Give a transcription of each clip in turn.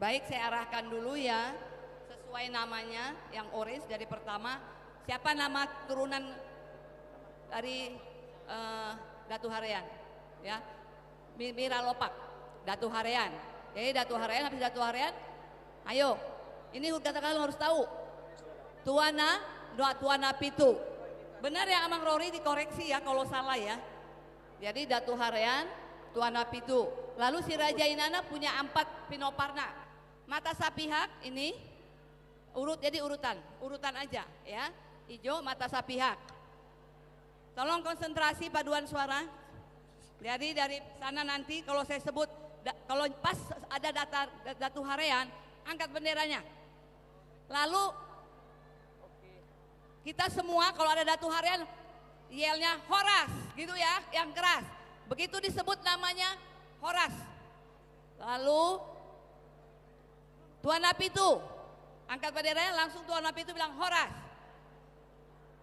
Baik, saya arahkan dulu ya, sesuai namanya yang orange dari pertama. Siapa nama turunan dari Datu Harian? Ya, Mira Lopak, Datu Harian. Jadi Datu Harian, habis Datu Harian, ayo, ini katakan harus tahu. Tuana Pitu. Benar ya Amang Rory, dikoreksi ya kalau salah ya. Jadi Datu Harian, Tuana Pitu. Lalu si Raja Inana punya 4 Pinoparna. Mata sapihak ini jadi urutan aja ya. Hijau mata sapihak. Tolong konsentrasi paduan suara. Jadi dari sana nanti kalau saya sebut, kalau pas ada Datu Harian, angkat benderanya. Lalu kita semua kalau ada Datu Harian yelnya Horas gitu ya, yang keras. Begitu disebut namanya Horas. Lalu Tuan Apitu, angkat benderanya langsung Tuan Apitu bilang Horas.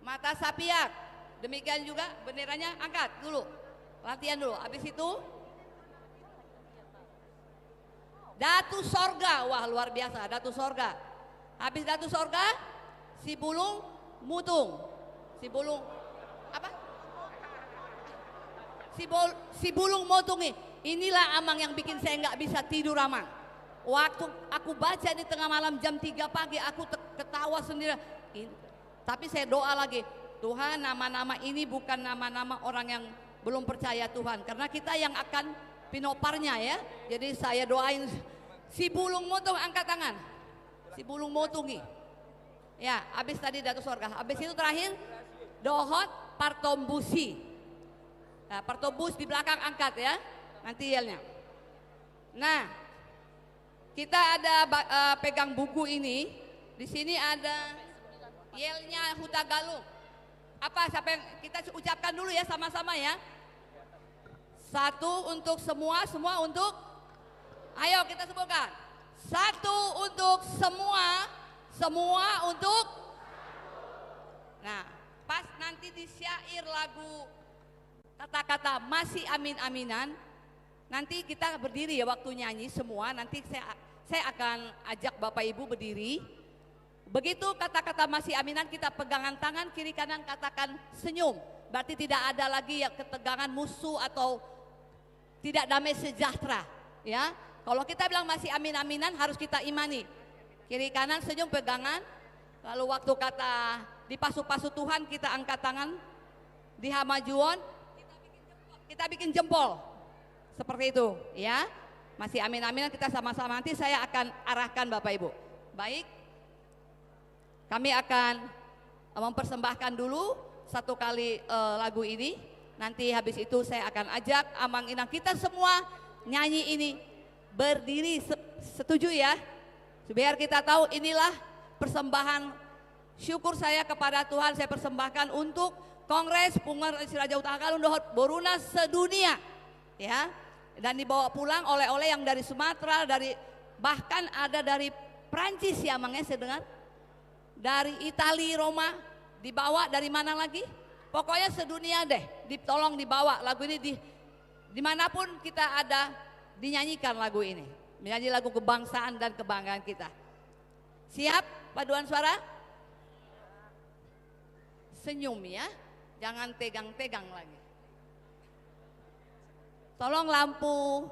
Mata Sapiak, demikian juga benderanya angkat dulu. Latihan dulu, habis itu Datu Sorga, wah luar biasa Datu Sorga. Habis Datu Sorga, si Bulung Mutung, si Bulung apa? Si Bulung Mutung inilah Amang yang bikin saya nggak bisa tidur Amang. Waktu aku baca di tengah malam jam 3 pagi aku ketawa sendiri. Tapi saya doa lagi, Tuhan nama-nama ini bukan nama-nama orang yang belum percaya Tuhan, karena kita yang akan pinoparnya ya. Jadi saya doain si Bulung Motung, angkat tangan. Si Bulung Motungi. Ya, habis tadi Datu Sorga. Habis itu terakhir Dohot Partombusi. Nah, Partombus di belakang angkat ya. Nanti yelnya. Nah, kita ada pegang buku ini. Di sini ada yelnya Huta Galung. Apa siapa yang kita ucapkan dulu ya sama-sama ya. 1 untuk semua, semua untuk. Ayo kita sebutkan. 1 untuk semua, semua untuk. Nah, pas nanti di syair lagu kata-kata masih amin-aminan, nanti kita berdiri ya waktu nyanyi semua. Nanti saya akan ajak Bapak Ibu berdiri. Begitu kata-kata masih aminan kita pegangan tangan kiri kanan katakan senyum. Berarti tidak ada lagi ya ketegangan musuh atau tidak damai sejahtera ya. Kalau kita bilang masih amin-aminan harus kita imani. Kiri kanan senyum pegangan. Lalu waktu kata dipasu-pasu Tuhan kita angkat tangan. Di hamajuan kita bikin jempol. Seperti itu ya. Masih amin-aminan kita sama-sama, nanti saya akan arahkan Bapak Ibu. Baik. Kami akan mempersembahkan dulu 1 kali lagu ini. Nanti habis itu saya akan ajak Amang Inang kita semua nyanyi ini berdiri. Setuju ya? Biar kita tahu inilah persembahan syukur saya kepada Tuhan. Saya persembahkan untuk Kongres Pungar Raja Utara Galung Dohot Boruna sedunia. Ya. Dan dibawa pulang oleh-oleh yang dari Sumatera, bahkan ada dari Prancis ya Amang ya, saya dengar. Dari Itali, Roma, dibawa dari mana lagi? Pokoknya sedunia deh, tolong dibawa lagu ini dimanapun kita ada, dinyanyikan lagu ini. Menyanyi lagu kebangsaan dan kebanggaan kita. Siap paduan suara? Senyum ya, jangan tegang-tegang lagi. Tolong lampu.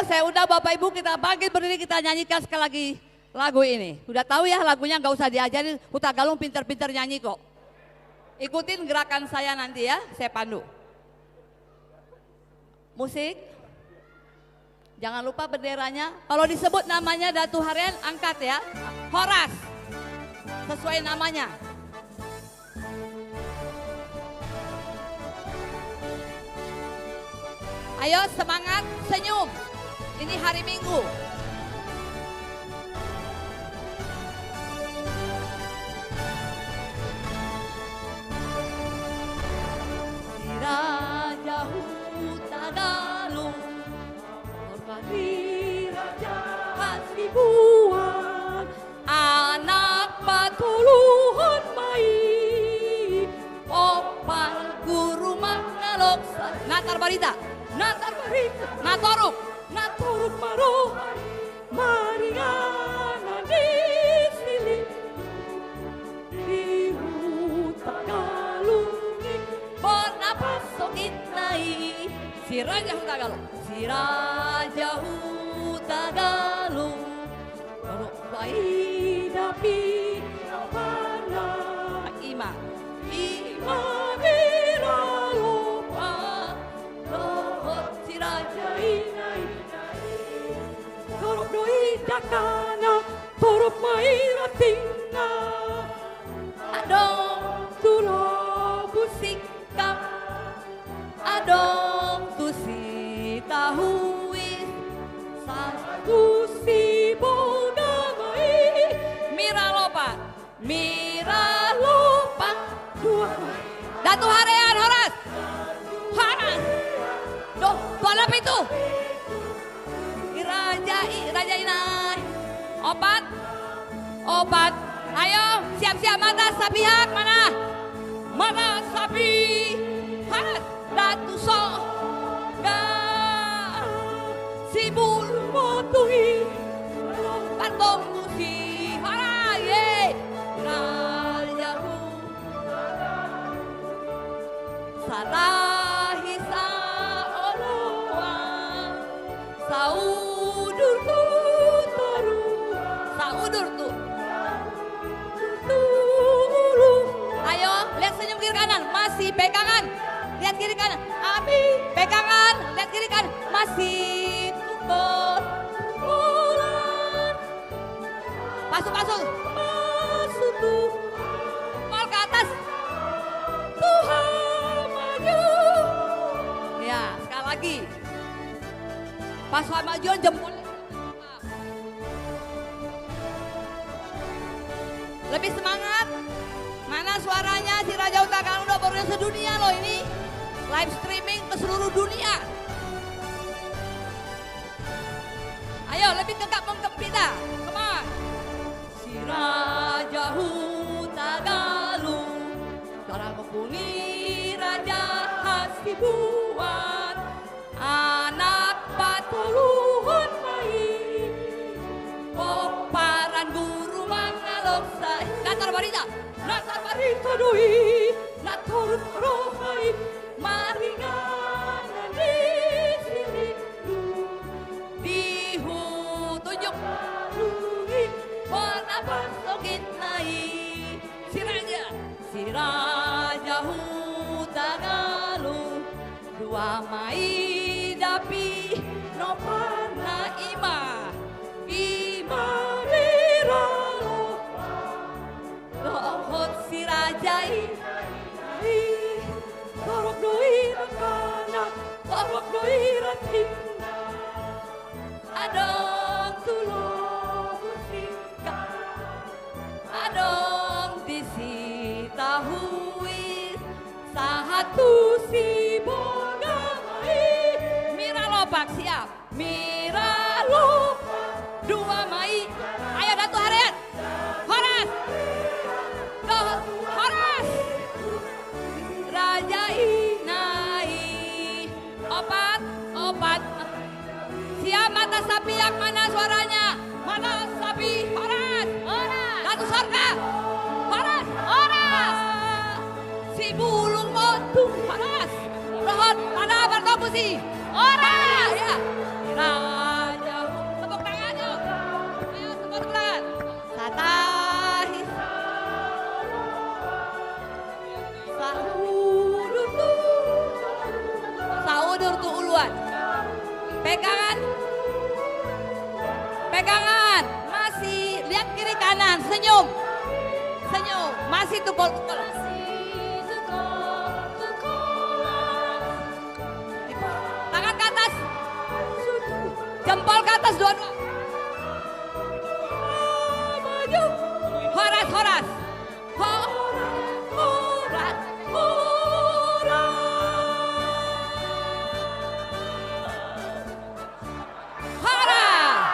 saya undang Bapak Ibu, kita bangkit berdiri, kita nyanyikan sekali lagi lagu ini. Udah tahu ya lagunya, nggak usah diajarin, Huta Galung pinter-pinter nyanyi kok. Ikutin gerakan saya nanti ya, saya pandu. Musik. Jangan lupa benderanya. Kalau disebut namanya Datu Harian, angkat ya. Horas. Sesuai namanya. Ayo semangat, senyum. Ini hari Minggu. Si Raja Huta Galung, Hormati Raja Hasibuan, anak patuluhun mai, opal guru mangalok, natar barita. Natar barita, natoruk maroh, maringana di sini, di Huta Galung, bernapas sokit naik. Si Raja Huta Galung, si Raja Huta Galung, beruk bayi dapi mana ima biralopa, rohot si Raja inai, torop doi dakana, torop mai ratina, adong tulo busikam, adong tusi tahuis, satu si bodamai, miralopa, dua. Datu Harian, Horas. Doh, tolap itu. Raja Inai. Obat. Ayo, siap-siap mata sapihak mana? Mata sapi. Horas. Datu so. Si bulu motui. Patong musi. Horas, ye. Raja Sarahi saoloa, saudur tu toru, saudur tu turu. Ayo, lihat senyum kiri kanan, masih pegangan. Lihat kiri kanan, abi pegangan. Lihat kiri kanan, masih tukul. Pasuk tuh, mal ke atas. Tuhan. Ya, sekali lagi. Pas majuan jempol. Lebih semangat. Mana suaranya si Raja Huta Galung udah baru sedunia loh ini. Live streaming ke seluruh dunia. Ayo lebih gegap menggembira. Come on. Si Raja Huta Galung, cara kepuni Raja Hasibuan, anak patuluhun mai, poparan guru mangalok sai. Natar barita doi, natoruk rohai, maringanan di sini, dihu tunjuk lungi, bernapas sokit naik. Si Raja Huta Galung, dua mai dapi nopana ima biralopa, rohot si Raja inai, torok doi rakana, torok doi ratina, adong tulo musika, adong disi tahuis, satu si bogamai, miralopak siap, miralopak, dua mai. Ayo Datu Harian, Horas, Horas, Raja Inai, obat, siap mata sapi yang mana suaranya? Mata sapi, Horas, Datu Sorga, Horas, si bulung motung, Horas, rohot, ada bertomusi, Horas, ya. Pegangan. Masih. Lihat kiri kanan. Senyum. Senyum. Masih tupul-tupul. Tangan ke atas. Jempol ke atas dua-dua. Maju. Horas, horas. Horas. Horas. Horas.